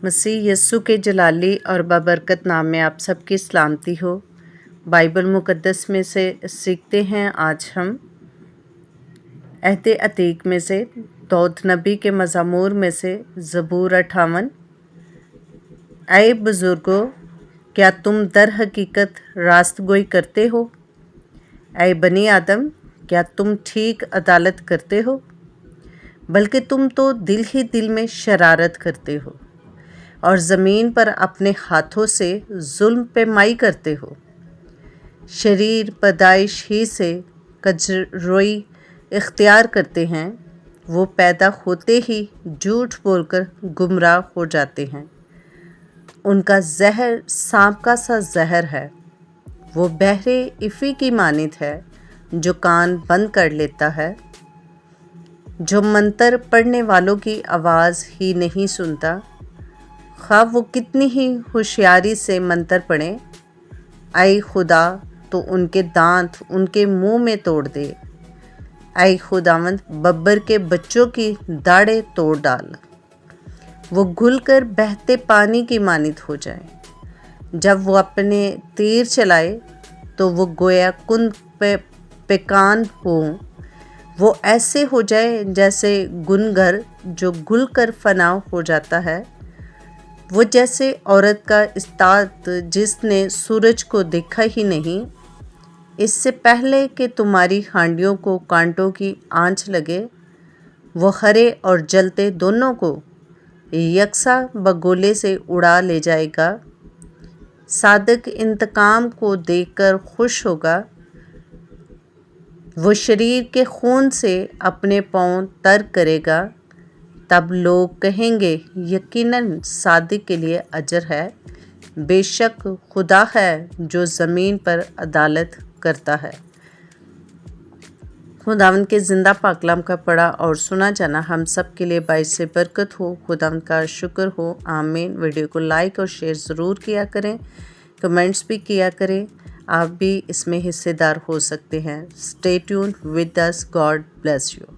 मसीह यस्सु के जलाली और बाबरकत नाम में आप सबकी सलामती हो। बाइबल मुक़द्दस में से सीखते हैं आज हम अहद अतीक में से दाऊद नबी के मज़मूर में से ज़बूर 58। ऐ बुज़ुर्गों, क्या तुम दर हकीकत रास्तगोई करते हो? ऐ बनी आदम, क्या तुम ठीक अदालत करते हो? बल्कि तुम तो दिल ही दिल में शरारत करते हो और ज़मीन पर अपने हाथों से जुल्म पैमाई करते हो। शरीर पैदाइश ही से कजरोई इख्तियार करते हैं, वो पैदा होते ही झूठ बोलकर गुमराह हो जाते हैं। उनका जहर सांप का सा जहर है, वो बहरे इफ़ी की मानित है जो कान बंद कर लेता है, जो मंतर पढ़ने वालों की आवाज़ ही नहीं सुनता, खा वो कितनी ही होशियारी से मंतर पढ़ें। ऐ खुदा, तो उनके दांत उनके मुंह में तोड़ दे। ऐ खुदावंद, बब्बर के बच्चों की दाढ़ें तोड़ डाल, वो घुल कर बहते पानी की मानित हो जाए। जब वो अपने तीर चलाए तो वो गोया कुंद पे पेकान हो, वो ऐसे हो जाए जैसे गुनगर जो घुल कर फना हो जाता है। वो जैसे औरत का इस्तात जिसने सूरज को देखा ही नहीं, इससे पहले कि तुम्हारी हांडियों को कांटों की आंच लगे। वो हरे और जलते दोनों को यकसा बगोले से उड़ा ले जाएगा। सादक इंतकाम को देखकर खुश होगा। वो शरीर के खून से अपने पाँव तर करेगा। तब लोग कहेंगे, यकीनन सादिक के लिए अजर है। बेशक खुदा है जो ज़मीन पर अदालत करता है। खुदावंद के ज़िंदा पाकलाम का पढ़ा और सुना जाना हम सब के लिए बाइस से बरकत हो। खुदावंद का शुक्र हो। आमीन। वीडियो को लाइक और शेयर ज़रूर किया करें, कमेंट्स भी किया करें। आप भी इसमें हिस्सेदार हो सकते हैं। Stay tuned with us. God bless you.